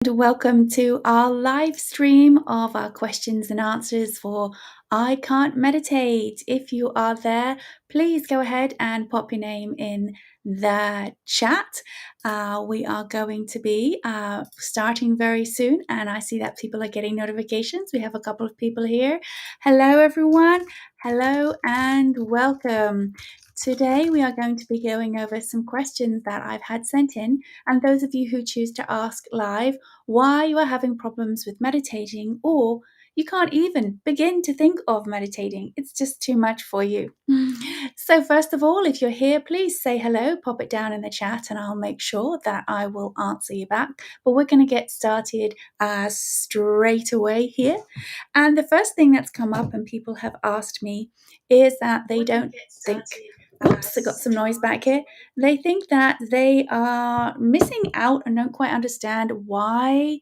Welcome to our live stream of our questions and answers for I Can't Meditate. If you are there, please go ahead and pop your name in the chat. We are going to be starting very soon, and I see that people are getting notifications. We have a couple of people here. Hello, everyone. Hello and welcome. Today, we are going to be going over some questions that I've had sent in, and those of you who choose to ask live why you are having problems with meditating, or you can't even begin to think of meditating. It's just too much for you. So, first of all, if you're here, please say hello, pop it down in the chat, and I'll make sure that I will answer you back. But we're going to get started straight away here. And the first thing that's come up, and people have asked me, is that they don't think. Oops, I got some noise back here. They think that they are missing out and don't quite understand why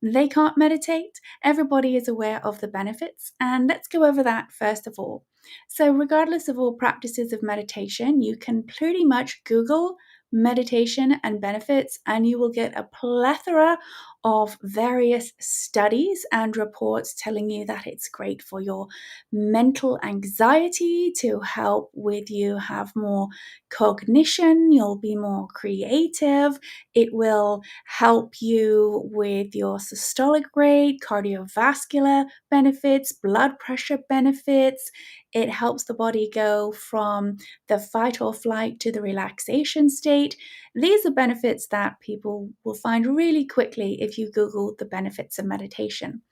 they can't meditate. Everybody is aware of the benefits, and let's go over that first of all. So, regardless of all practices of meditation, you can pretty much Google meditation and benefits, and you will get a plethora of various studies and reports telling you that it's great for your mental anxiety, to help with you have more cognition, you'll be more creative, it will help you with your systolic rate, cardiovascular benefits, blood pressure benefits. It helps the body go from the fight or flight to the relaxation state. These are benefits that people will find really quickly if you Google the benefits of meditation.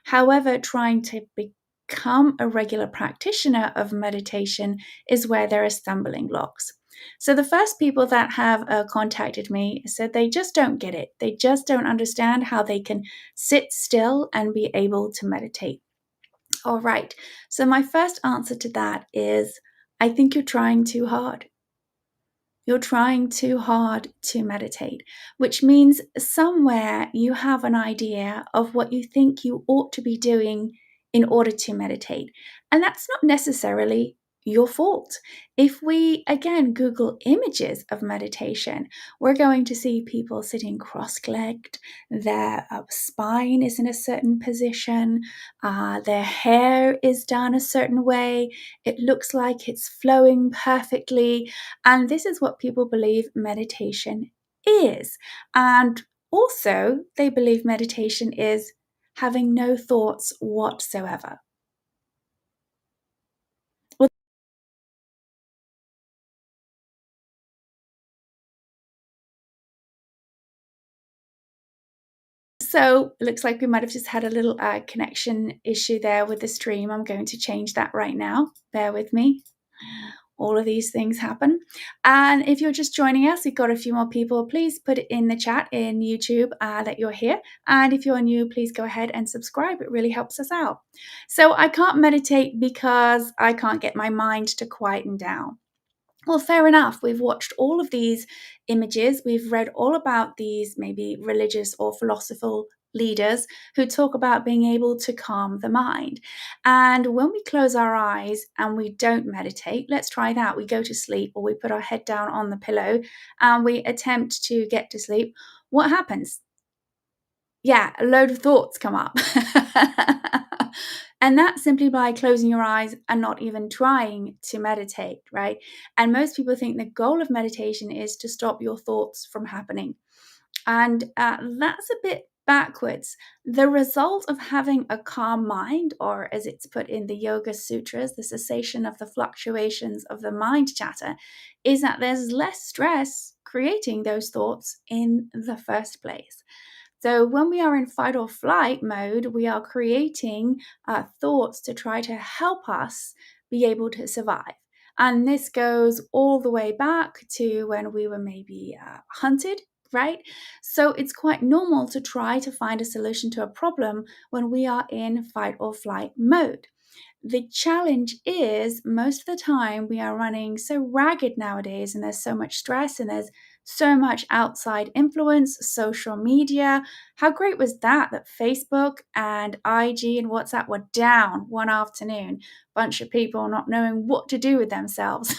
However, trying to become a regular practitioner of meditation is where there are stumbling blocks. So the first people that have contacted me said they just don't get it. They just don't understand how they can sit still and be able to meditate. All right. So my first answer to that is I think you're trying too hard. You're trying too hard to meditate, which means somewhere you have an idea of what you think you ought to be doing in order to meditate. And that's not necessarily your fault. If we, again, Google images of meditation, we're going to see people sitting cross-legged, their spine is in a certain position, their hair is done a certain way, it looks like it's flowing perfectly, and this is what people believe meditation is. And also, they believe meditation is having no thoughts whatsoever. So it looks like we might have just had a little connection issue there with the stream. I'm going to change that right now. Bear with me. All of these things happen. And if you're just joining us, we've got a few more people. Please put it in the chat in YouTube that you're here. And if you're new, please go ahead and subscribe. It really helps us out. So I can't meditate because I can't get my mind to quieten down. Well, fair enough. We've watched all of these images. We've read all about these maybe religious or philosophical leaders who talk about being able to calm the mind. And when we close our eyes and we don't meditate, let's try that. We go to sleep or we put our head down on the pillow and we attempt to get to sleep. What happens? Yeah, a load of thoughts come up. And that's simply by closing your eyes and not even trying to meditate, right? And most people think the goal of meditation is to stop your thoughts from happening. And that's a bit backwards. The result of having a calm mind, or as it's put in the Yoga Sutras, the cessation of the fluctuations of the mind chatter, is that there's less stress creating those thoughts in the first place. So when we are in fight or flight mode, we are creating thoughts to try to help us be able to survive. And this goes all the way back to when we were maybe hunted, right? So it's quite normal to try to find a solution to a problem when we are in fight or flight mode. The challenge is most of the time we are running so ragged nowadays, and there's so much stress and there's so much outside influence, social media. How great was that Facebook and IG and WhatsApp were down one afternoon? Bunch of people not knowing what to do with themselves.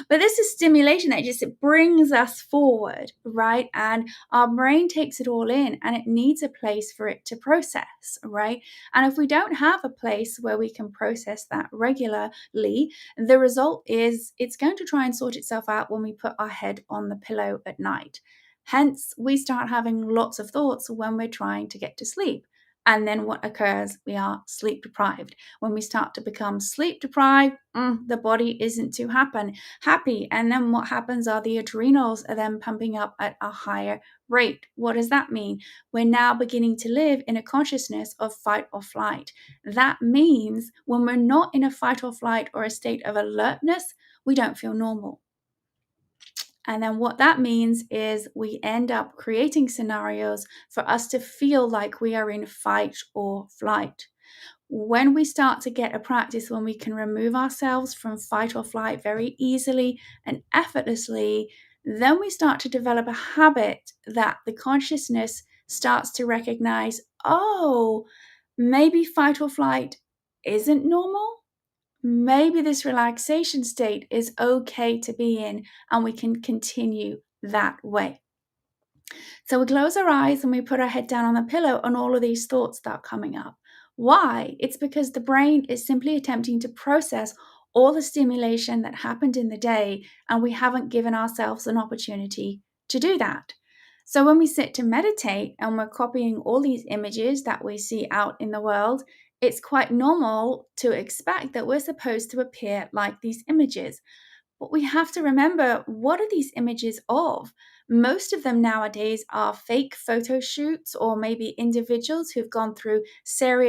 But this is stimulation that just it brings us forward, right? And our brain takes it all in and it needs a place for it to process, right? And if we don't have a place where we can process that regularly, the result is it's going to try and sort itself out when we put our head on the pillow at night. Hence, we start having lots of thoughts when we're trying to get to sleep. And then what occurs? We are sleep deprived. When we start to become sleep deprived, the body isn't too happy. And then what happens are the adrenals are then pumping up at a higher rate. What does that mean? We're now beginning to live in a consciousness of fight or flight. That means when we're not in a fight or flight or a state of alertness, we don't feel normal. And then what that means is we end up creating scenarios for us to feel like we are in fight or flight. When we start to get a practice when we can remove ourselves from fight or flight very easily and effortlessly, then we start to develop a habit that the consciousness starts to recognize, oh, maybe fight or flight isn't normal. Maybe this relaxation state is okay to be in, and we can continue that way. So we close our eyes and we put our head down on the pillow, and all of these thoughts start coming up. Why? It's because the brain is simply attempting to process all the stimulation that happened in the day, and we haven't given ourselves an opportunity to do that. So when we sit to meditate and we're copying all these images that we see out in the world, it's quite normal to expect that we're supposed to appear like these images. But we have to remember, what are these images of? Most of them nowadays are fake photo shoots, or maybe individuals who've gone through a series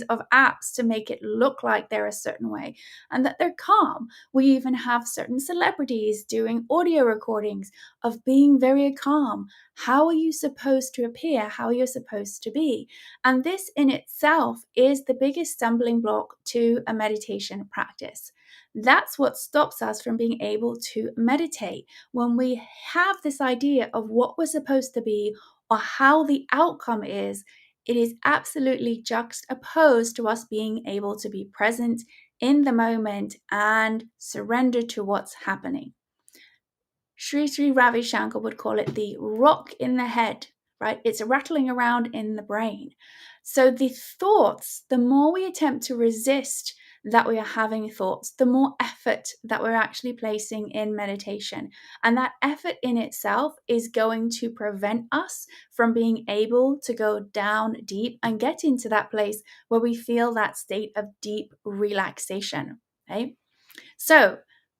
of apps to make it look like they're a certain way and that they're calm. We even have certain celebrities doing audio recordings of being very calm. How are you supposed to appear? How are you supposed to be? And this in itself is the biggest stumbling block to a meditation practice. That's what stops us from being able to meditate. When we have this idea of what we're supposed to be or how the outcome is, it is absolutely juxtaposed to us being able to be present in the moment and surrender to what's happening. Sri Ravi Shankar would call it the rock in the head, right? It's rattling around in the brain. So the thoughts, the more we attempt to resist that we are having thoughts, the more effort that we're actually placing in meditation. And that effort in itself is going to prevent us from being able to go down deep and get into that place where we feel that state of deep relaxation, right? So,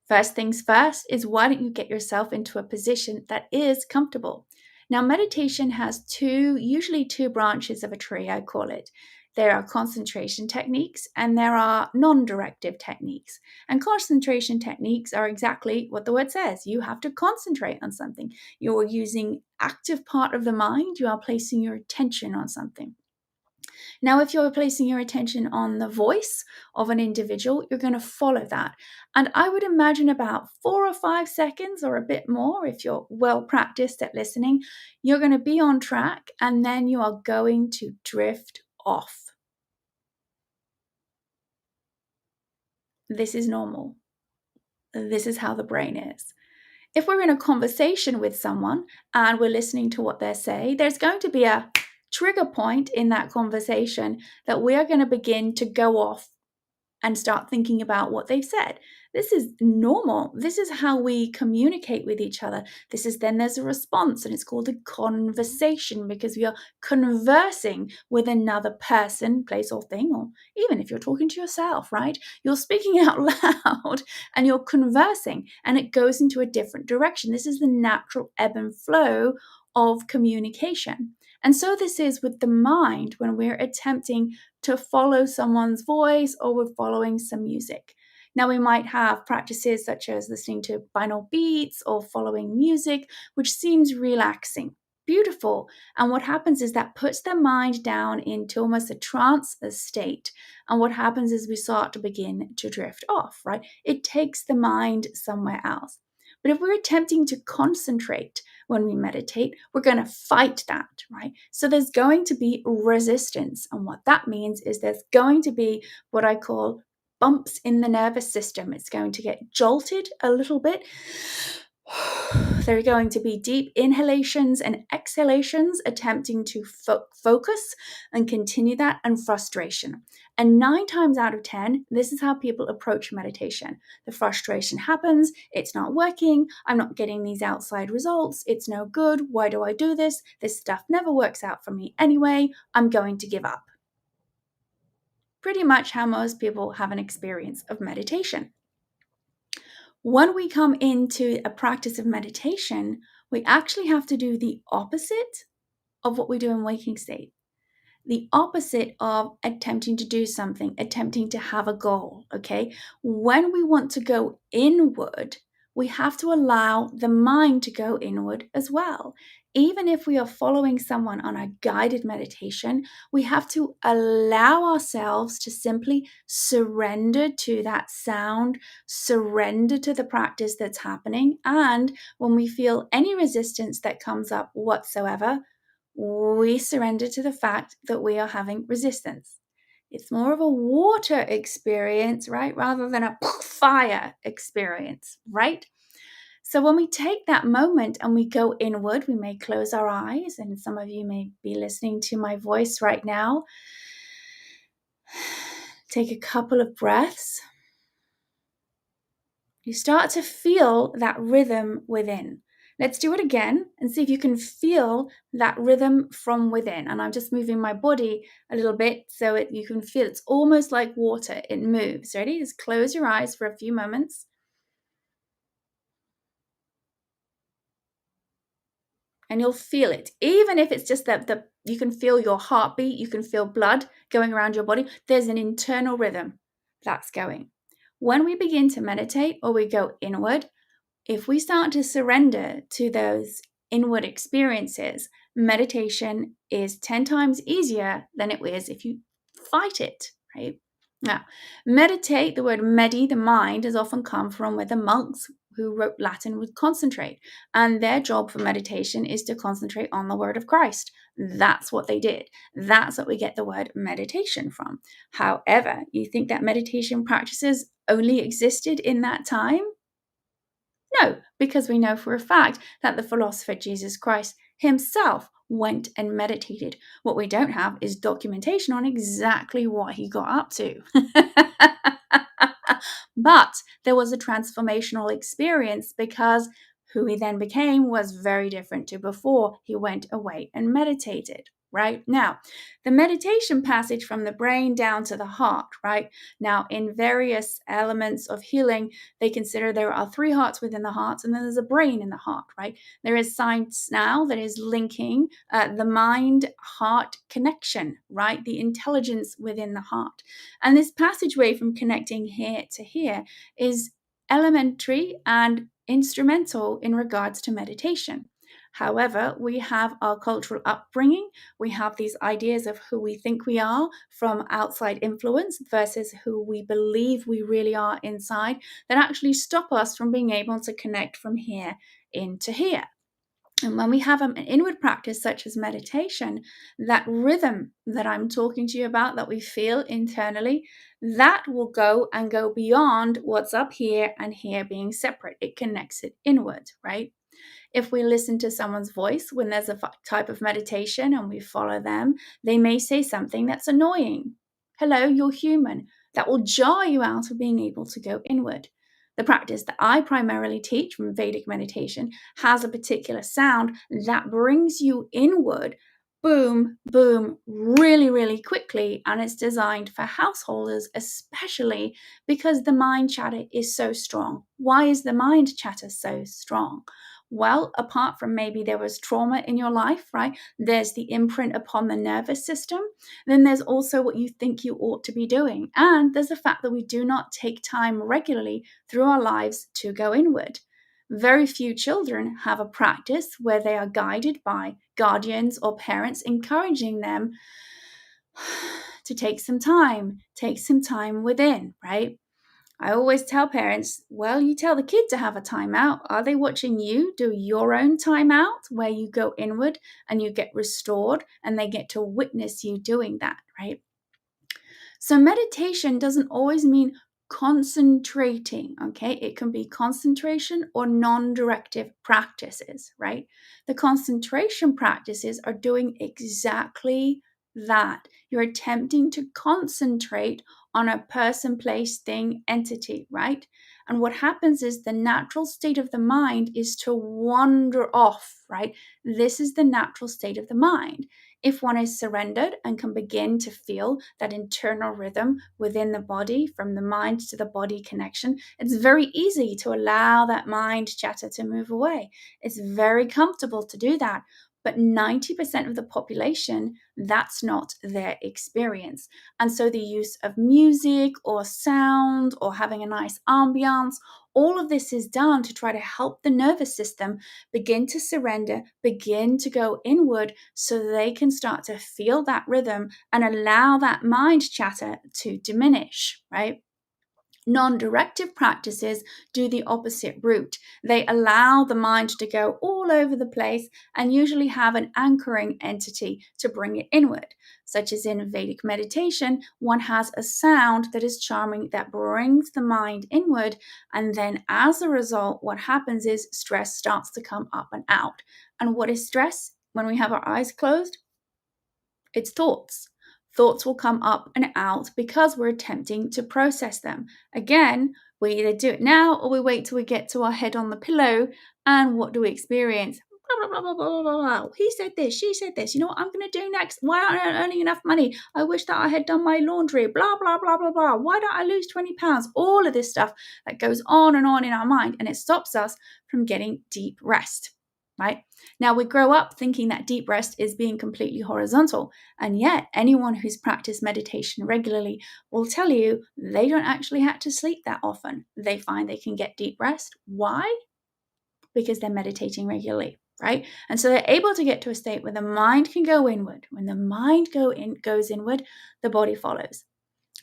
first things first is, why don't you get yourself into a position that is comfortable? Now, meditation has usually two branches of a tree, I call it. There are concentration techniques and there are non-directive techniques. And concentration techniques are exactly what the word says. You have to concentrate on something. You're using active part of the mind. You are placing your attention on something. Now, if you're placing your attention on the voice of an individual, you're going to follow that. And I would imagine about 4 or 5 seconds or a bit more, if you're well practiced at listening, you're going to be on track and then you are going to drift off. This is normal. This is how the brain is. If we're in a conversation with someone and we're listening to what they say, there's going to be a trigger point in that conversation that we are going to begin to go off and start thinking about what they've said. This is normal. This is how we communicate with each other. There's a response, and it's called a conversation, because we are conversing with another person, place, or thing, or even if you're talking to yourself, right? You're speaking out loud and you're conversing, and it goes into a different direction. This is the natural ebb and flow of communication. And so this is with the mind when we're attempting to follow someone's voice or we're following some music. Now, we might have practices such as listening to binaural beats or following music, which seems relaxing, beautiful. And what happens is that puts the mind down into almost a trance state. And what happens is we start to begin to drift off, right? It takes the mind somewhere else. But if we're attempting to concentrate when we meditate, we're going to fight that, right? So there's going to be resistance. And what that means is there's going to be what I call bumps in the nervous system. It's going to get jolted a little bit. There are going to be deep inhalations and exhalations, attempting to focus and continue that, and frustration. And 9 times out of 10, this is how people approach meditation. The frustration happens. It's not working. I'm not getting these outside results. It's no good. Why do I do this? This stuff never works out for me anyway. I'm going to give up. Pretty much how most people have an experience of meditation. When we come into a practice of meditation, we actually have to do the opposite of what we do in waking state. The opposite of attempting to do something, attempting to have a goal, okay? When we want to go inward, we have to allow the mind to go inward as well. Even if we are following someone on a guided meditation, we have to allow ourselves to simply surrender to that sound, surrender to the practice that's happening. And when we feel any resistance that comes up whatsoever, we surrender to the fact that we are having resistance. It's more of a water experience, right? Rather than a fire experience, right? So when we take that moment and we go inward, we may close our eyes, and some of you may be listening to my voice right now. Take a couple of breaths. You start to feel that rhythm within. Let's do it again and see if you can feel that rhythm from within. And I'm just moving my body a little bit so you can feel it's almost like water. It moves. Ready? Just close your eyes for a few moments. And you'll feel it. Even if it's just that you can feel your heartbeat, you can feel blood going around your body. There's an internal rhythm that's going. When we begin to meditate or we go inward, if we start to surrender to those inward experiences, meditation is 10 times easier than it is if you fight it, right? Now, meditate, the word medi, the mind, has often come from where the monks who wrote Latin would concentrate. And their job for meditation is to concentrate on the word of Christ. That's what they did. That's what we get the word meditation from. However, you think that meditation practices only existed in that time? No, because we know for a fact that the philosopher Jesus Christ himself went and meditated. What we don't have is documentation on exactly what he got up to. But there was a transformational experience because who he then became was very different to before he went away and meditated. Right now, the meditation passage from the brain down to the heart, right? Now, in various elements of healing, they consider there are 3 hearts within the heart, and then there's a brain in the heart, right? There is science now that is linking the mind-heart connection, right? The intelligence within the heart. And this passageway from connecting here to here is elementary and instrumental in regards to meditation. However, we have our cultural upbringing. We have these ideas of who we think we are from outside influence versus who we believe we really are inside that actually stop us from being able to connect from here into here. And when we have an inward practice such as meditation, that rhythm that I'm talking to you about, that we feel internally, that will go and go beyond what's up here and here being separate. It connects it inward, right? If we listen to someone's voice when there's a type of meditation and we follow them, they may say something that's annoying. Hello, you're human. That will jar you out of being able to go inward. The practice that I primarily teach from Vedic meditation has a particular sound that brings you inward, boom, boom, really, really quickly. And it's designed for householders, especially because the mind chatter is so strong. Why is the mind chatter so strong? Well, apart from maybe there was trauma in your life, right? There's the imprint upon the nervous system. Then there's also what you think you ought to be doing. And there's the fact that we do not take time regularly through our lives to go inward. Very few children have a practice where they are guided by guardians or parents encouraging them to take some time within, right? I always tell parents, well, you tell the kid to have a timeout. Are they watching you do your own timeout where you go inward and you get restored and they get to witness you doing that, right? So meditation doesn't always mean concentrating, okay? It can be concentration or non-directive practices, right? The concentration practices are doing exactly that. You're attempting to concentrate on a person, place, thing, entity, right? And what happens is the natural state of the mind is to wander off, right? This is the natural state of the mind. If one is surrendered and can begin to feel that internal rhythm within the body, from the mind to the body connection, it's very easy to allow that mind chatter to move away. It's very comfortable to do that. But 90% of the population, that's not their experience. And so the use of music or sound or having a nice ambiance, all of this is done to try to help the nervous system begin to surrender, begin to go inward so they can start to feel that rhythm and allow that mind chatter to diminish, right? Non-directive practices do the opposite route. They allow the mind to go all over the place and usually have an anchoring entity to bring it inward. Such as in Vedic meditation, one has a sound that is charming that brings the mind inward, and then as a result, what happens is stress starts to come up and out. And what is stress when we have our eyes closed? It's thoughts. Thoughts will come up and out because we're attempting to process them. Again, we either do it now or we wait till we get to our head on the pillow, and what do we experience? Blah, blah, blah, blah, blah, blah, blah. He said this, she said this. You know what I'm going to do next? Why aren't I earning enough money? I wish that I had done my laundry. Blah, blah, blah, blah, blah. Why don't I lose 20 pounds? All of this stuff that goes on and on in our mind, and it stops us from getting deep rest, right? Now, we grow up thinking that deep rest is being completely horizontal, and yet anyone who's practiced meditation regularly will tell you they don't actually have to sleep that often. They find they can get deep rest. Why? Because they're meditating regularly, right? And so they're able to get to a state where the mind can go inward. When the mind goes inward, the body follows.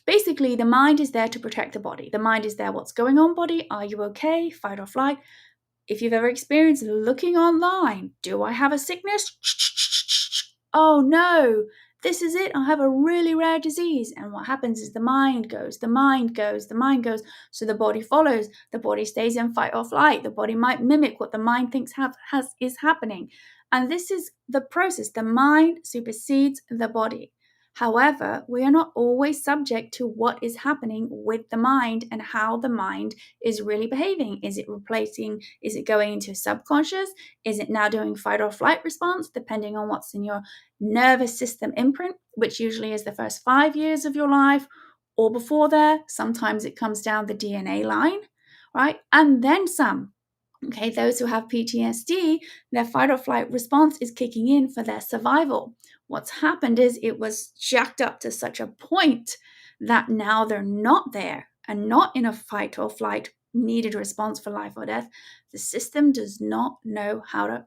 Basically, the mind is there to protect the body. The mind is there. What's going on, body? Are you okay? Fight or flight? If you've ever experienced looking online, do I have a sickness? Oh no, this is it. I have a really rare disease. And what happens is the mind goes, the mind goes, the mind goes. So the body follows. The body stays in fight or flight. The body might mimic what the mind thinks is happening. And this is the process. The mind supersedes the body. However, we are not always subject to what is happening with the mind and how the mind is really behaving. Is it replacing? Is it going into subconscious? Is it now doing fight or flight response, depending on what's in your nervous system imprint, which usually is the first 5 years of your life, or before there? Sometimes it comes down the DNA line, right? And then some. Okay, those who have PTSD, their fight or flight response is kicking in for their survival. What's happened is it was jacked up to such a point that now they're not there and not in a fight or flight needed response for life or death. The system does not know how to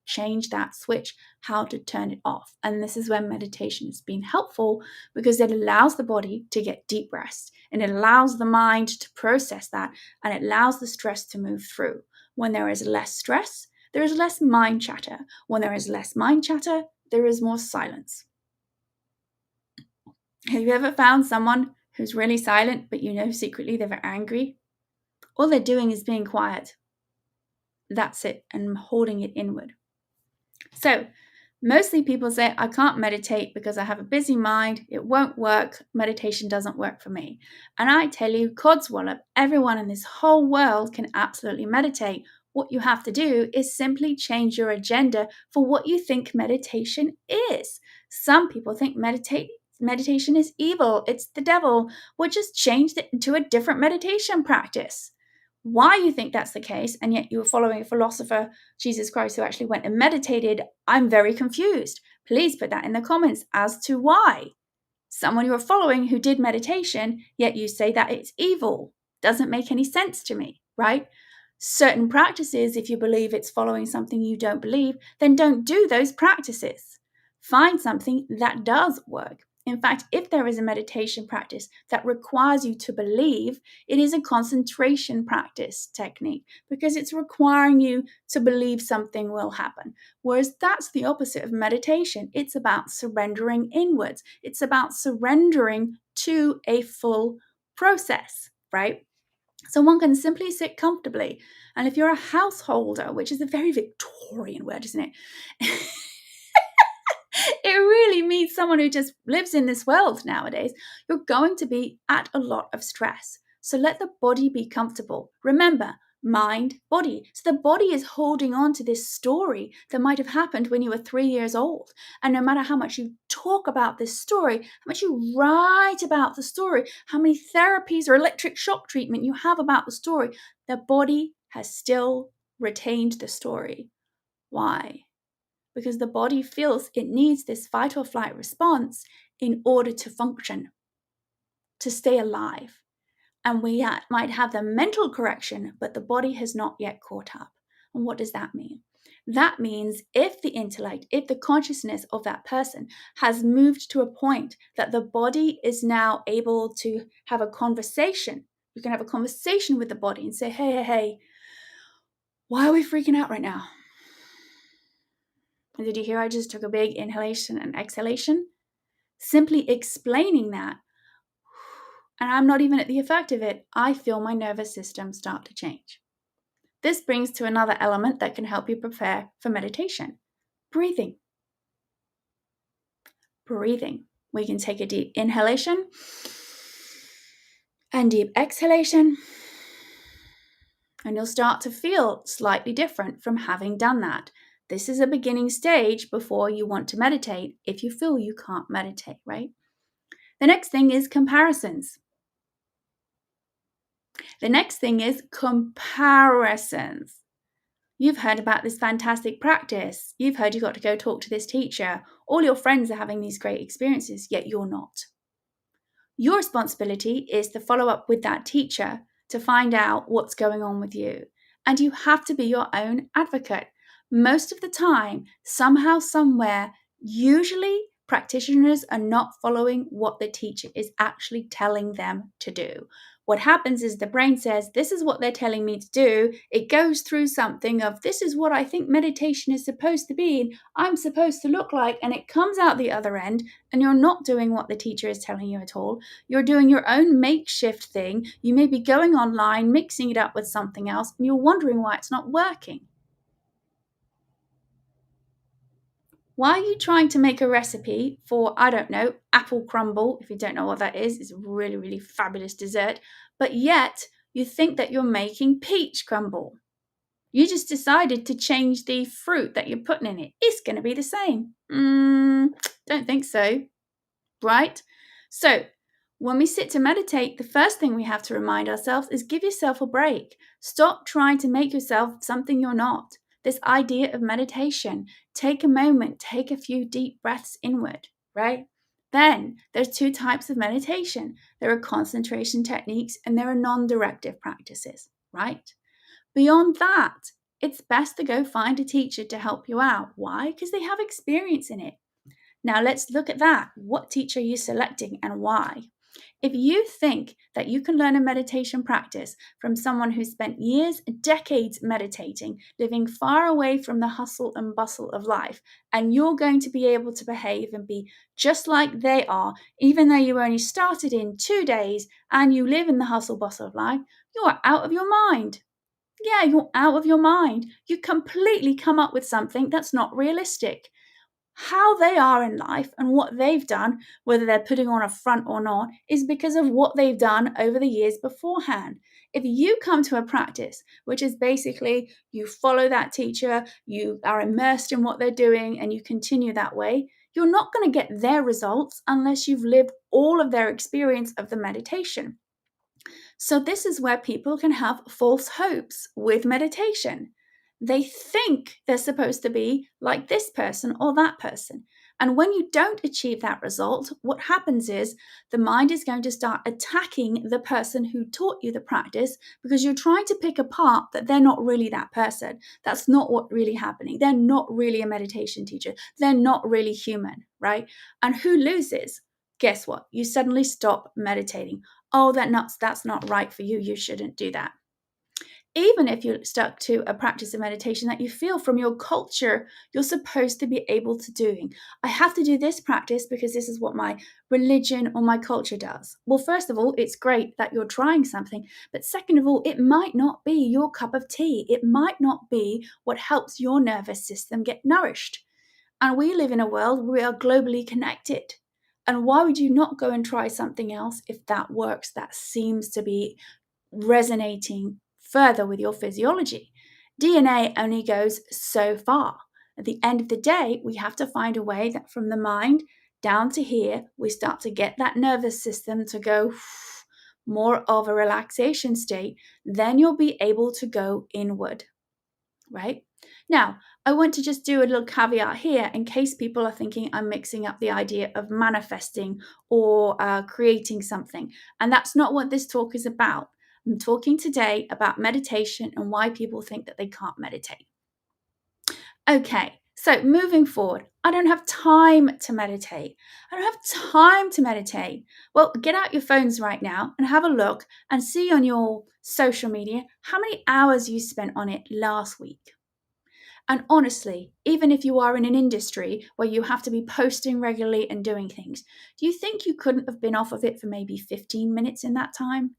change that switch, how to turn it off. And this is when meditation has been helpful, because it allows the body to get deep rest and it allows the mind to process that, and it allows the stress to move through. When there is less stress, there is less mind chatter. When there is less mind chatter, there is more silence. Have you ever found someone who's really silent, but you know secretly they're very angry? All they're doing is being quiet. That's it, and holding it inward. So, mostly people say, I can't meditate because I have a busy mind. It won't work. Meditation doesn't work for me. And I tell you, codswallop, everyone in this whole world can absolutely meditate. What you have to do is simply change your agenda for what you think meditation is. Some people think meditation is evil. It's the devil. Well, just change it into a different meditation practice. Why you think that's the case, and yet you were following a philosopher, Jesus Christ, who actually went and meditated, I'm very confused. Please put that in the comments as to why. Someone you are following who did meditation, yet you say that it's evil. Doesn't make any sense to me, right? Certain practices, if you believe it's following something you don't believe, then don't do those practices. Find something that does work. In fact, if there is a meditation practice that requires you to believe, it is a concentration practice technique, because it's requiring you to believe something will happen. Whereas that's the opposite of meditation. It's about surrendering inwards. It's about surrendering to a full process. right? So one can simply sit comfortably. And if you're a householder, which is a very Victorian word, isn't it? It really means someone who just lives in this world nowadays. You're going to be at a lot of stress. So let the body be comfortable. Remember, mind, body. So the body is holding on to this story that might have happened when you were 3 years old. And no matter how much you talk about this story, how much you write about the story, how many therapies or electric shock treatment you have about the story, the body has still retained the story. Why? Because the body feels it needs this fight or flight response in order to function, to stay alive. And we might have the mental correction, but the body has not yet caught up. And what does that mean? That means if the intellect, if the consciousness of that person has moved to a point that the body is now able to have a conversation, you can have a conversation with the body and say, hey, why are we freaking out right now? And did you hear I just took a big inhalation and exhalation? Simply explaining that, and I'm not even at the effect of it, I feel my nervous system start to change. This brings to another element that can help you prepare for meditation. Breathing. Breathing. We can take a deep inhalation and deep exhalation, and you'll start to feel slightly different from having done that. This is a beginning stage before you want to meditate if you feel you can't meditate, right? The next thing is comparisons. The next thing is comparisons. You've heard about this fantastic practice. You've heard you got to go talk to this teacher. All your friends are having these great experiences, yet you're not. Your responsibility is to follow up with that teacher to find out what's going on with you. And you have to be your own advocate. Most of the time, somehow, somewhere, usually practitioners are not following what the teacher is actually telling them to do. What happens is the brain says, this is what they're telling me to do. It goes through something of, this is what I think meditation is supposed to be, and I'm supposed to look like, and it comes out the other end, and you're not doing what the teacher is telling you at all. You're doing your own makeshift thing. You may be going online, mixing it up with something else, and you're wondering why it's not working. Why are you trying to make a recipe for, I don't know, apple crumble? If you don't know what that is, it's a really, really fabulous dessert. But yet you think that you're making peach crumble. You just decided to change the fruit that you're putting in it. It's going to be the same. Don't think so, right? So when we sit to meditate, the first thing we have to remind ourselves is give yourself a break. Stop trying to make yourself something you're not. This idea of meditation, take a moment, take a few deep breaths inward, right? Then there's 2 types of meditation. There are concentration techniques and there are non-directive practices, right? Beyond that, it's best to go find a teacher to help you out. Why? Because they have experience in it. Now let's look at that. What teacher are you selecting and why? If you think that you can learn a meditation practice from someone who spent years, decades meditating, living far away from the hustle and bustle of life, and you're going to be able to behave and be just like they are, even though you only started in 2 days and you live in the hustle bustle of life, you are out of your mind. Yeah, you're out of your mind. You completely come up with something that's not realistic. How they are in life and what they've done, whether they're putting on a front or not, is because of what they've done over the years beforehand. If you come to a practice, which is basically you follow that teacher, you are immersed in what they're doing, and you continue that way, you're not going to get their results unless you've lived all of their experience of the meditation. So this is where people can have false hopes with meditation. They think they're supposed to be like this person or that person. And when you don't achieve that result, what happens is the mind is going to start attacking the person who taught you the practice because you're trying to pick apart that they're not really that person. That's not what's really happening. They're not really a meditation teacher. They're not really human, right? And who loses? Guess what? You suddenly stop meditating. Oh, that's not right for you. You shouldn't do that. Even if you're stuck to a practice of meditation that you feel from your culture you're supposed to be able to do. I have to do this practice because this is what my religion or my culture does. Well, first of all, it's great that you're trying something, but second of all, it might not be your cup of tea. It might not be what helps your nervous system get nourished. And we live in a world where we are globally connected. And why would you not go and try something else if that works, that seems to be resonating further with your physiology? DNA only goes so far. At the end of the day, we have to find a way that from the mind down to here, we start to get that nervous system to go more of a relaxation state. Then you'll be able to go inward, right? Now, I want to just do a little caveat here in case people are thinking I'm mixing up the idea of manifesting or creating something. And that's not what this talk is about. I'm talking today about meditation and why people think that they can't meditate. Okay, so moving forward, I don't have time to meditate. I don't have time to meditate. Well, get out your phones right now and have a look and see on your social media how many hours you spent on it last week. And honestly, even if you are in an industry where you have to be posting regularly and doing things, do you think you couldn't have been off of it for maybe 15 minutes in that time?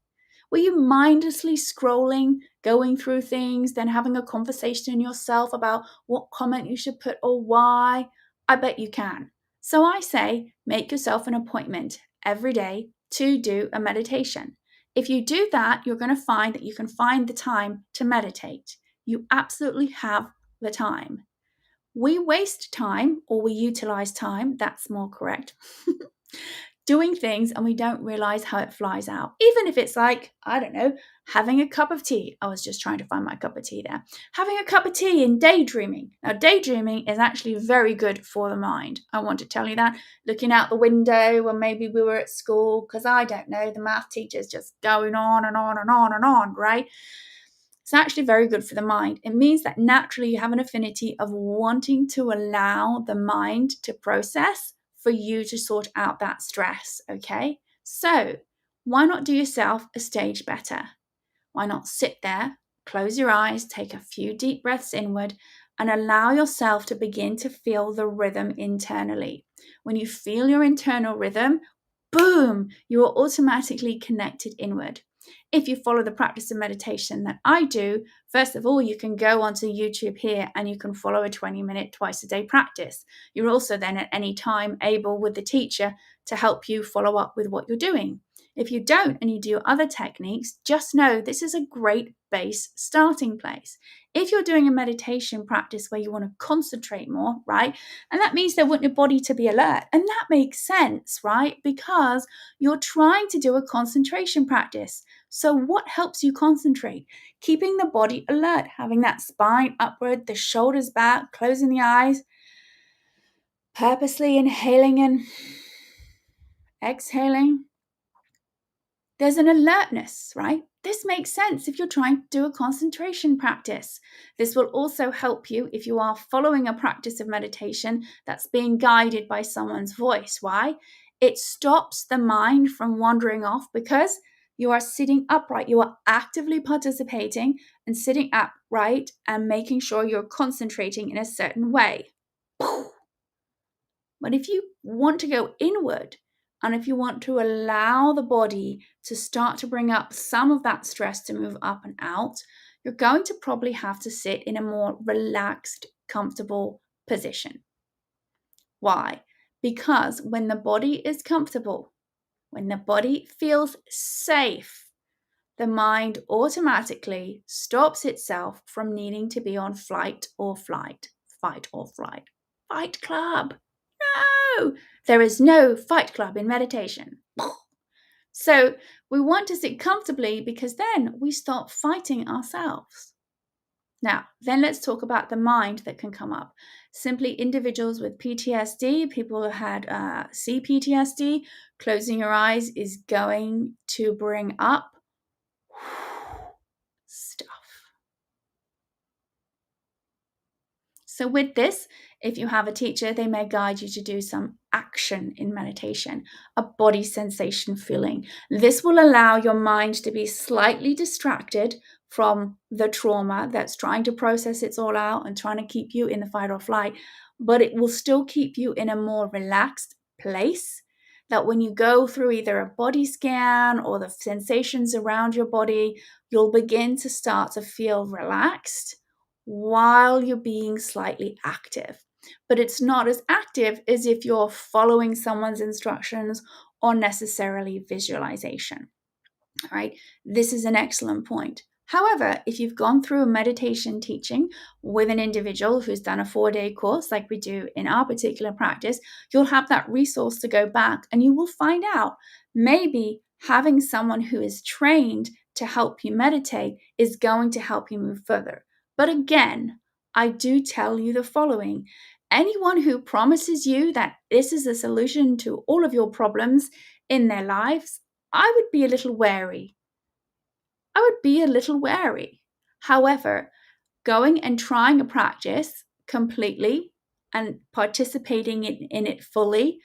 Were you mindlessly scrolling, going through things, then having a conversation in yourself about what comment you should put or why? I bet you can. So I say, make yourself an appointment every day to do a meditation. If you do that, you're going to find that you can find the time to meditate. You absolutely have the time. We waste time, or we utilize time, that's more correct, doing things and we don't realize how it flies out. Even if it's like, I don't know, having a cup of tea. I was just trying to find my cup of tea there. Having a cup of tea and daydreaming. Now, daydreaming is actually very good for the mind. I want to tell you that. Looking out the window when maybe we were at school, because I don't know, the math teacher's just going on and on and on and on, right? It's actually very good for the mind. It means that naturally you have an affinity of wanting to allow the mind to process for you to sort out that stress, okay? So why not do yourself a stage better? Why not sit there, close your eyes, take a few deep breaths inward, and allow yourself to begin to feel the rhythm internally. When you feel your internal rhythm, boom, you are automatically connected inward. If you follow the practice of meditation that I do, first of all, you can go onto YouTube here and you can follow a 20-minute twice a day practice. You're also then at any time able with the teacher to help you follow up with what you're doing. If you don't and you do other techniques, just know this is a great base starting place. If you're doing a meditation practice where you want to concentrate more, right? And that means they want your body to be alert. And that makes sense, right? Because you're trying to do a concentration practice. So what helps you concentrate? Keeping the body alert, having that spine upward, the shoulders back, closing the eyes, purposely inhaling and exhaling. There's an alertness, right? This makes sense if you're trying to do a concentration practice. This will also help you if you are following a practice of meditation that's being guided by someone's voice. Why? It stops the mind from wandering off because you are sitting upright. You are actively participating and sitting upright and making sure you're concentrating in a certain way. But if you want to go inward, and if you want to allow the body to start to bring up some of that stress to move up and out, you're going to probably have to sit in a more relaxed, comfortable position. Why? Because when the body is comfortable, when the body feels safe, the mind automatically stops itself from needing to be on fight or flight. Fight club. No, there is no fight club in meditation. So we want to sit comfortably because then we stop fighting ourselves. Now, then let's talk about the mind that can come up. Simply individuals with PTSD, people who had CPTSD, closing your eyes is going to bring up stuff. So with this, If you have a teacher, they may guide you to do some action in meditation, a body sensation feeling. This will allow your mind to be slightly distracted from the trauma that's trying to process it all out and trying to keep you in the fight or flight, but it will still keep you in a more relaxed place, that when you go through either a body scan or the sensations around your body, you'll begin to start to feel relaxed while you're being slightly active. But it's not as active as if you're following someone's instructions or necessarily visualization. All right, this is an excellent point. However, if you've gone through a meditation teaching with an individual who's done a 4-day course, like we do in our particular practice, you'll have that resource to go back and you will find out maybe having someone who is trained to help you meditate is going to help you move further. But again, I do tell you the following. Anyone who promises you that this is a solution to all of your problems in their lives, I would be a little wary. However, going and trying a practice completely and participating in it fully,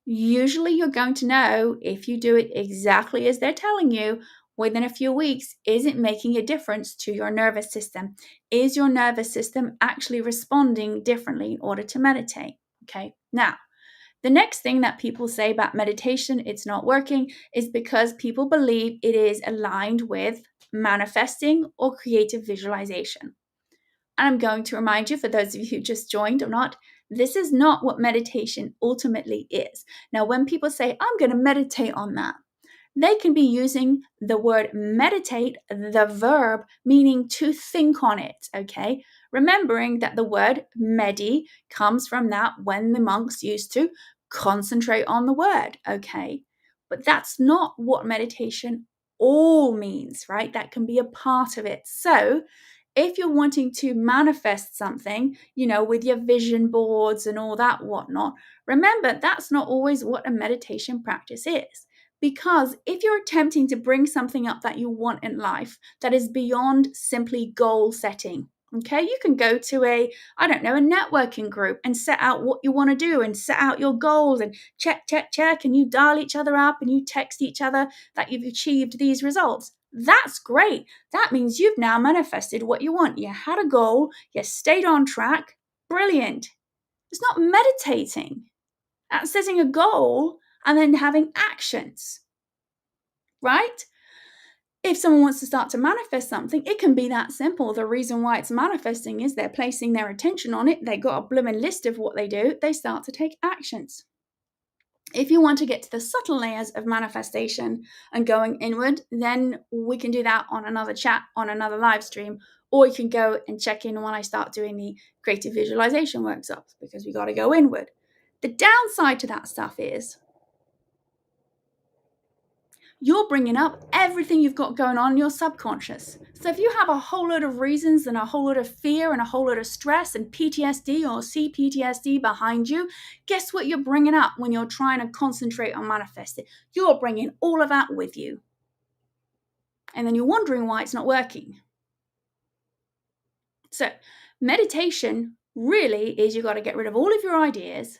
usually you're going to know if you do it exactly as they're telling you within a few weeks, is it making a difference to your nervous system? Is your nervous system actually responding differently in order to meditate? Okay, now, the next thing that people say about meditation, it's not working, is because people believe it is aligned with manifesting or creative visualization. And I'm going to remind you, for those of you who just joined or not, this is not what meditation ultimately is. Now, when people say, I'm going to meditate on that, they can be using the word meditate, the verb, meaning to think on it, okay? Remembering that the word medi comes from that when the monks used to concentrate on the word, okay? But that's not what meditation all means, right? That can be a part of it. So, if you're wanting to manifest something, with your vision boards and all that whatnot, remember that's not always what a meditation practice is. Because if you're attempting to bring something up that you want in life that is beyond simply goal setting, okay, you can go to a networking group and set out what you want to do and set out your goals and check, and you dial each other up and you text each other that you've achieved these results. That's great. That means you've now manifested what you want. You had a goal, you stayed on track. Brilliant. It's not meditating. That's setting a goal and then having actions, right? If someone wants to start to manifest something, it can be that simple. The reason why it's manifesting is they're placing their attention on it. They got a blooming list of what they do. They start to take actions. If you want to get to the subtle layers of manifestation and going inward, then we can do that on another chat, on another live stream, or you can go and check in when I start doing the creative visualization workshops, because we got to go inward. The downside to that stuff is you're bringing up everything you've got going on in your subconscious. So if you have a whole load of reasons and a whole load of fear and a whole load of stress and PTSD or CPTSD behind you, guess what you're bringing up when you're trying to concentrate on manifesting? You're bringing all of that with you. And then you're wondering why it's not working. So meditation really is, you've got to get rid of all of your ideas,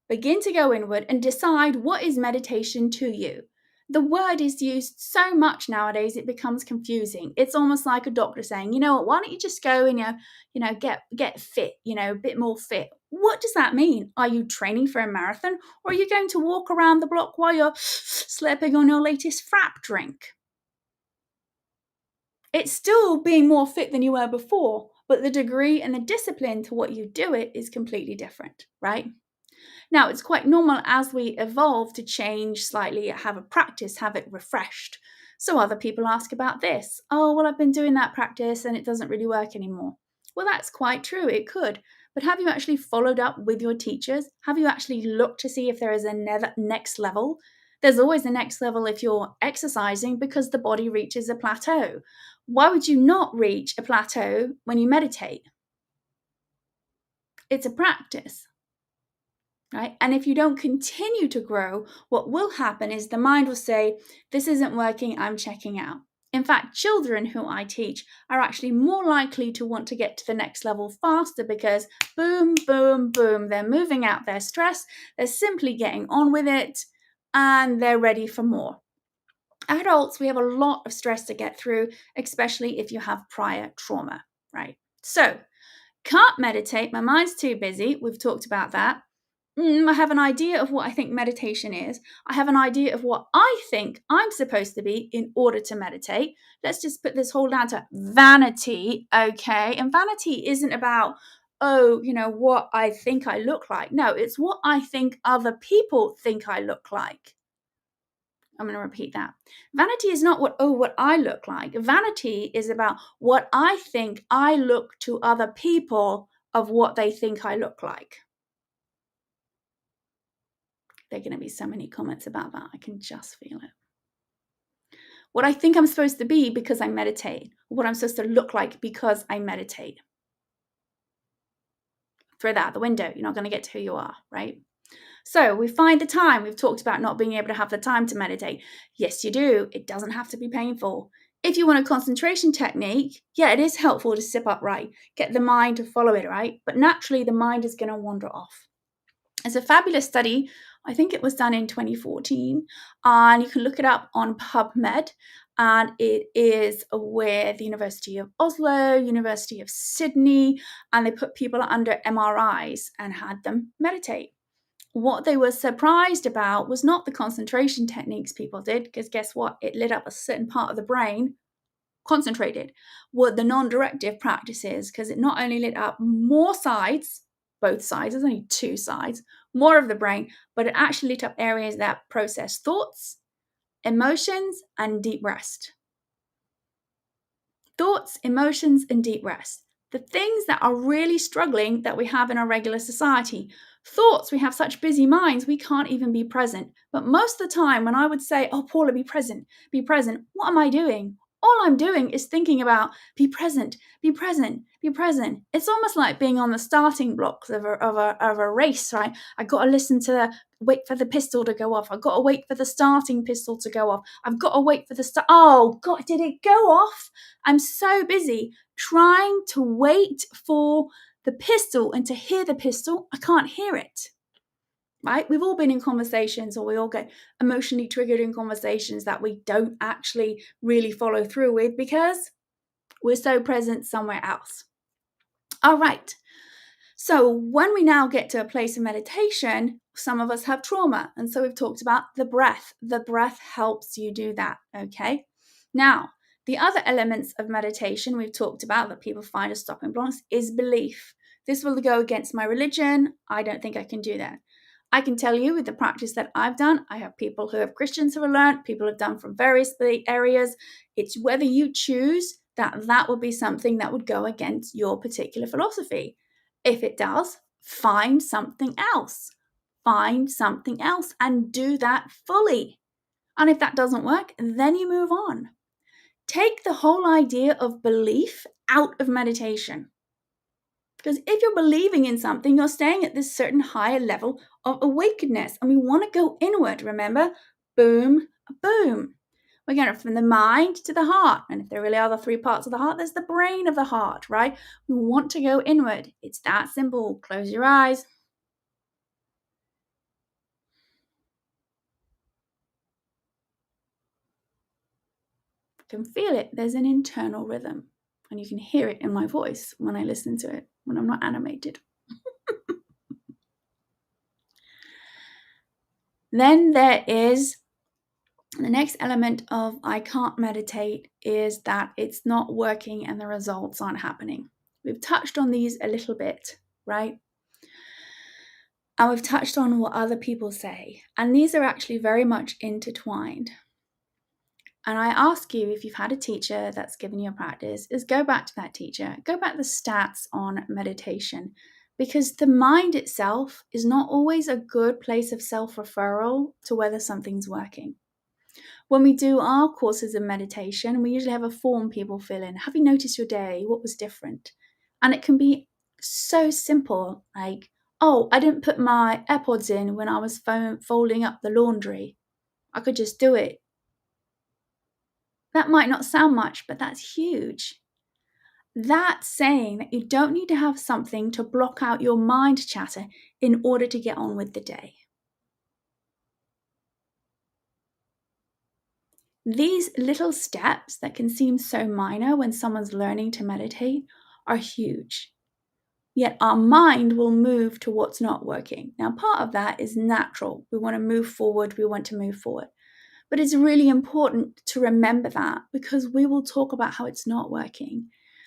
begin to go inward and decide what is meditation to you. The word is used so much nowadays, it becomes confusing. It's almost like a doctor saying, you know what, why don't you just go and, get fit, a bit more fit. What does that mean? Are you training for a marathon, or are you going to walk around the block while you're slurping on your latest frap drink? It's still being more fit than you were before, but the degree and the discipline to what you do it is completely different, right? Now, it's quite normal as we evolve to change slightly, have a practice, have it refreshed. So other people ask about this. Oh, well, I've been doing that practice and it doesn't really work anymore. Well, that's quite true. It could. But have you actually followed up with your teachers? Have you actually looked to see if there is a next level? There's always a next level if you're exercising, because the body reaches a plateau. Why would you not reach a plateau when you meditate? It's a practice. Right? And if you don't continue to grow, what will happen is the mind will say, this isn't working, I'm checking out. In fact, children who I teach are actually more likely to want to get to the next level faster because boom, boom, boom, they're moving out their stress, they're simply getting on with it, and they're ready for more. Adults, we have a lot of stress to get through, especially if you have prior trauma, right? So, can't meditate, my mind's too busy, we've talked about that. I have an idea of what I think meditation is. I have an idea of what I think I'm supposed to be in order to meditate. Let's just put this whole down to vanity, okay? And vanity isn't about, what I think I look like. No, it's what I think other people think I look like. I'm going to repeat that. Vanity is not what I look like. Vanity is about what I think I look to other people of what they think I look like. There are going to be so many comments about that. I can just feel it. What I think I'm supposed to be because I meditate. What I'm supposed to look like because I meditate. Throw that out the window. You're not going to get to who you are, right? So we find the time. We've talked about not being able to have the time to meditate. Yes, you do. It doesn't have to be painful. If you want a concentration technique, yeah, it is helpful to sit upright, get the mind to follow it, right? But naturally, the mind is going to wander off. It's a fabulous study. I think it was done in 2014, and you can look it up on PubMed. And it is with the University of Oslo, University of Sydney, and they put people under MRIs and had them meditate. What they were surprised about was not the concentration techniques people did, because guess what? It lit up a certain part of the brain, concentrated, were the non-directive practices, because it not only lit up more sides, both sides, there's only two sides, more of the brain, but it actually lit up areas that process thoughts, emotions, and deep rest. Thoughts, emotions, and deep rest. The things that are really struggling that we have in our regular society. Thoughts, we have such busy minds, we can't even be present. But most of the time, when I would say, oh, Paula, be present, what am I doing? All I'm doing is thinking about be present, be present, be present. It's almost like being on the starting blocks of a race, right? I got to listen to wait for the pistol to go off. I've got to wait for the starting pistol to go off. I've got to wait for the oh, God, did it go off? I'm so busy trying to wait for the pistol and to hear the pistol. I can't hear it. Right? We've all been in conversations, or we all get emotionally triggered in conversations that we don't actually really follow through with because we're so present somewhere else. All right. So when we now get to a place of meditation, some of us have trauma. And so we've talked about the breath. The breath helps you do that. Okay. Now, the other elements of meditation we've talked about that people find as stopping blocks is belief. This will go against my religion. I don't think I can do that. I can tell you with the practice that I've done, I have people who have Christians who have learned, people have done from various areas. It's whether you choose that would be something that would go against your particular philosophy. If it does, find something else. Find something else and do that fully. And if that doesn't work, then you move on. Take the whole idea of belief out of meditation. Because if you're believing in something, you're staying at this certain higher level of awakeness. And we want to go inward, remember? Boom, boom. We're going from the mind to the heart. And if there really are the three parts of the heart, there's the brain of the heart, right? We want to go inward. It's that simple. Close your eyes. You can feel it. There's an internal rhythm. And you can hear it in my voice when I listen to it, when I'm not animated. Then there is the next element of I can't meditate is that it's not working and the results aren't happening. We've touched on these a little bit, right? And we've touched on what other people say. And these are actually very much intertwined. And I ask you, if you've had a teacher that's given you a practice, is go back to that teacher, go back to the stats on meditation, because the mind itself is not always a good place of self-referral to whether something's working. When we do our courses in meditation, we usually have a form people fill in. Have you noticed your day? What was different? And it can be so simple, like, oh, I didn't put my AirPods in when I was folding up the laundry. I could just do it. That might not sound much, but that's huge. That's saying that you don't need to have something to block out your mind chatter in order to get on with the day. These little steps that can seem so minor when someone's learning to meditate are huge. Yet our mind will move to what's not working. Now, part of that is natural. We want to move forward. But it's really important to remember that, because we will talk about how it's not working.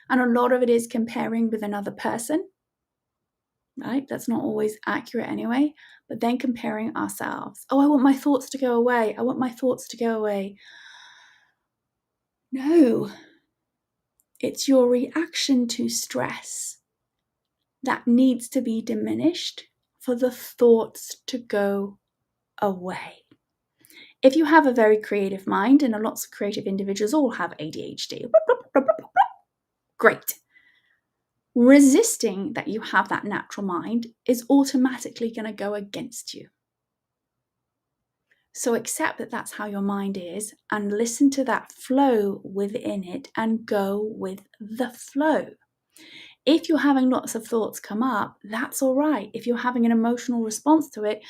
And a lot of it is comparing with another person, right? That's not always accurate anyway. But then comparing ourselves. Oh, I want my thoughts to go away. I want my thoughts to go away. No, it's your reaction to stress that needs to be diminished for the thoughts to go away. If you have a very creative mind, and lots of creative individuals all have ADHD, great. Resisting that you have that natural mind is automatically going to go against you. So accept that that's how your mind is, and listen to that flow within it and go with the flow. If you're having lots of thoughts come up, that's all right. If you're having an emotional response to it,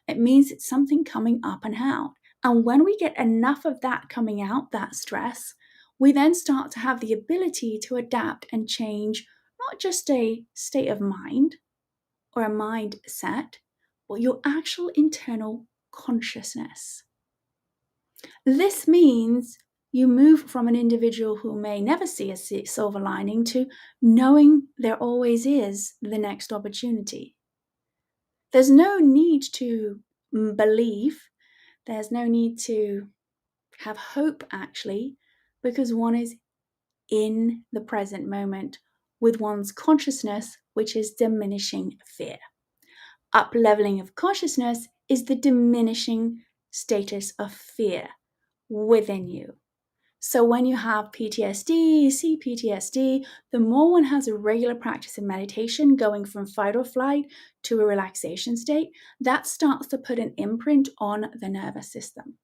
it means it's something coming up and out. And when we get enough of that coming out, that stress, we then start to have the ability to adapt and change not just a state of mind or a mindset, but your actual internal consciousness. This means you move from an individual who may never see a silver lining to knowing there always is the next opportunity. There's no need to believe, there's no need to have hope actually, because one is in the present moment with one's consciousness, which is diminishing fear. Up-leveling of consciousness is the diminishing status of fear within you. So when you have PTSD, CPTSD, the more one has a regular practice of meditation going from fight or flight to a relaxation state, that starts to put an imprint on the nervous system.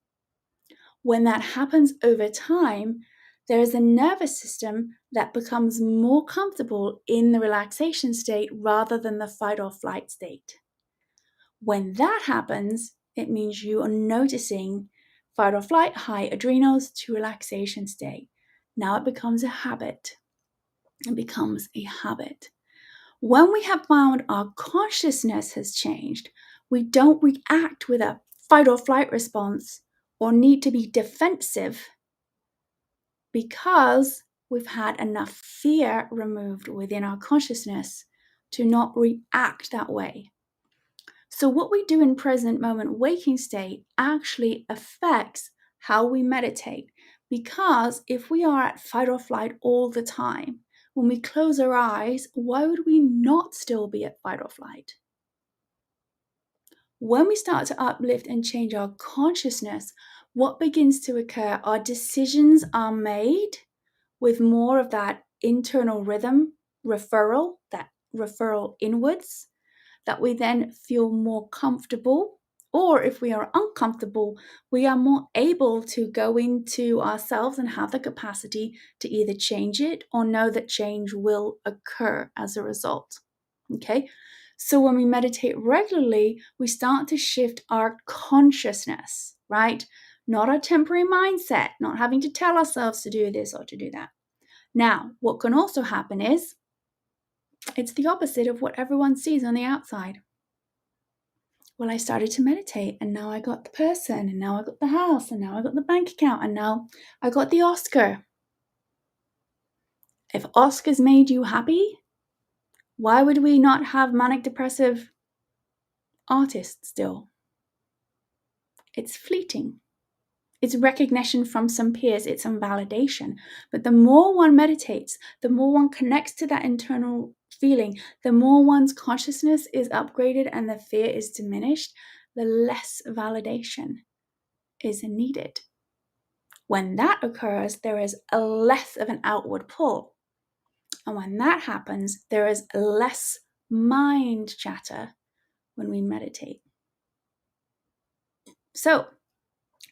When that happens over time, there is a nervous system that becomes more comfortable in the relaxation state rather than the fight or flight state. When that happens, it means you are noticing fight or flight, high adrenals to relaxation state. Now it becomes a habit. It becomes a habit. When we have found our consciousness has changed, we don't react with a fight or flight response or need to be defensive, because we've had enough fear removed within our consciousness to not react that way. So what we do in present moment waking state actually affects how we meditate, because if we are at fight or flight all the time, when we close our eyes, why would we not still be at fight or flight? When we start to uplift and change our consciousness, what begins to occur? Our decisions are made with more of that internal rhythm referral, that referral inwards, that we then feel more comfortable. Or if we are uncomfortable, we are more able to go into ourselves and have the capacity to either change it or know that change will occur as a result. Okay? So when we meditate regularly, we start to shift our consciousness, right? Not our temporary mindset, not having to tell ourselves to do this or to do that. Now, what can also happen is it's the opposite of what everyone sees on the outside. Well, I started to meditate, and now I got the person, and now I got the house, and now I got the bank account, and now I got the Oscar. If Oscars made you happy, why would we not have manic depressive artists still? It's fleeting. It's recognition from some peers, it's some validation. But the more one meditates, the more one connects to that internal feeling, the more one's consciousness is upgraded and the fear is diminished, the less validation is needed. When that occurs, there is a less of an outward pull. And when that happens, there is less mind chatter when we meditate. So,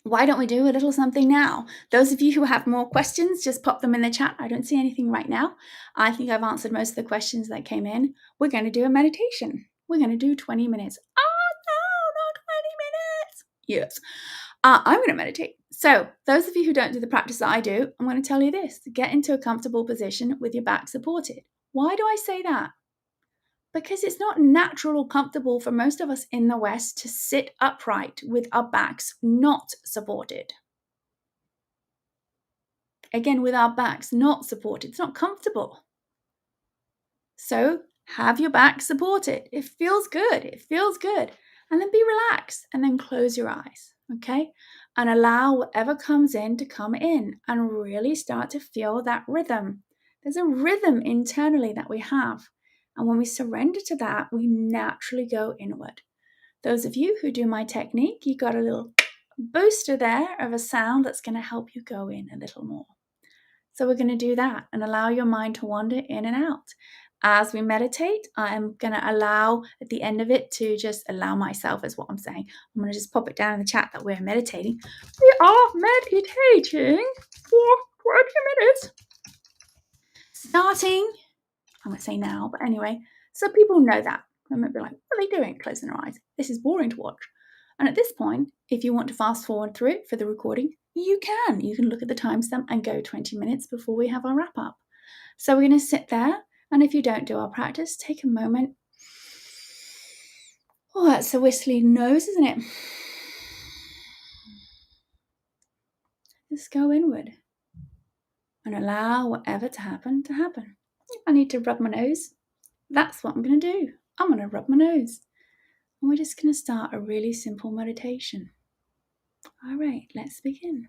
Why don't we do a little something now? Those of you who have more questions, just pop them in the chat. I don't see anything right now. I think I've answered most of the questions that came in. We're going to do a meditation. We're going to do 20 minutes. Oh, no, not 20 minutes. Yes. I'm going to meditate. So those of you who don't do the practice that I do, I'm going to tell you this. Get into a comfortable position with your back supported. Why do I say that? Because it's not natural or comfortable for most of us in the West to sit upright with our backs not supported. Again, with our backs not supported, it's not comfortable. So have your back supported. It feels good. It feels good. And then be relaxed and then close your eyes, okay? And allow whatever comes in to come in and really start to feel that rhythm. There's a rhythm internally that we have. And when we surrender to that, we naturally go inward. Those of you who do my technique, you got a little booster there of a sound that's going to help you go in a little more. So we're going to do that and allow your mind to wander in and out. As we meditate, I am going to allow at the end of it to just allow myself, is what I'm saying. I'm going to just pop it down in the chat that we're meditating. We are meditating for 20 minutes. Starting, I'm going to say now, but anyway, so people know that. They might be like, what are they doing? Closing their eyes. This is boring to watch. And at this point, if you want to fast forward through it for the recording, you can. You can look at the timestamp and go 20 minutes before we have our wrap up. So we're going to sit there. And if you don't do our practice, take a moment. Oh, that's a whistly nose, isn't it? Just go inward and allow whatever to happen to happen. I need to rub my nose. That's what I'm going to do. I'm going to rub my nose. And we're just going to start a really simple meditation. All right, let's begin.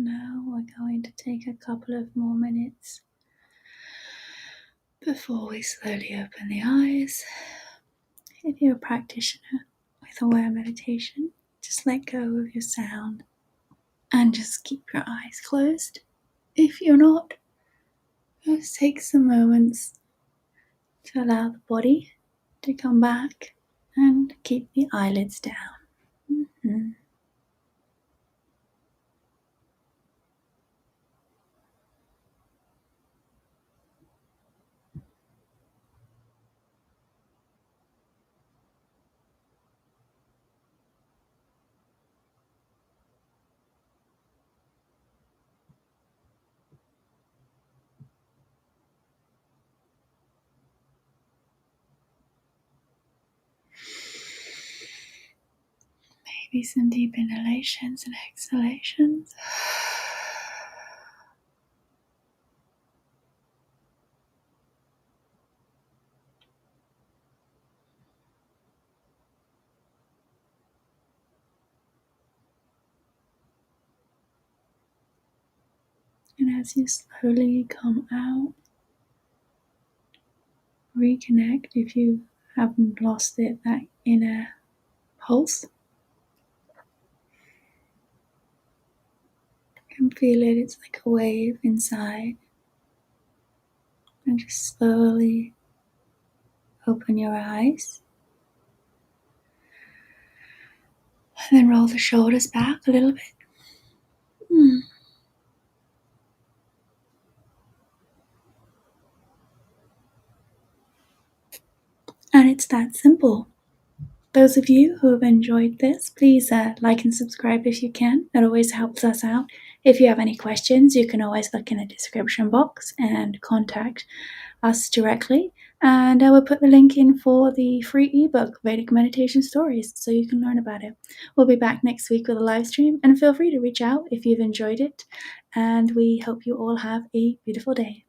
Now we're going to take a couple of more minutes before we slowly open the eyes. If you're a practitioner with aware meditation, just let go of your sound and just keep your eyes closed. If you're not, just take some moments to allow the body to come back and keep the eyelids down. Mm-hmm. Maybe some deep inhalations and exhalations. And as you slowly come out, reconnect if you haven't lost it, that inner pulse. You can feel it, it's like a wave inside. And just slowly open your eyes. And then roll the shoulders back a little bit. And it's that simple. Those of you who have enjoyed this, please like and subscribe if you can. That always helps us out. If you have any questions, you can always look in the description box and contact us directly. And I will put the link in for the free ebook, Vedic Meditation Stories, so you can learn about it. We'll be back next week with a live stream, and feel free to reach out if you've enjoyed it. And we hope you all have a beautiful day.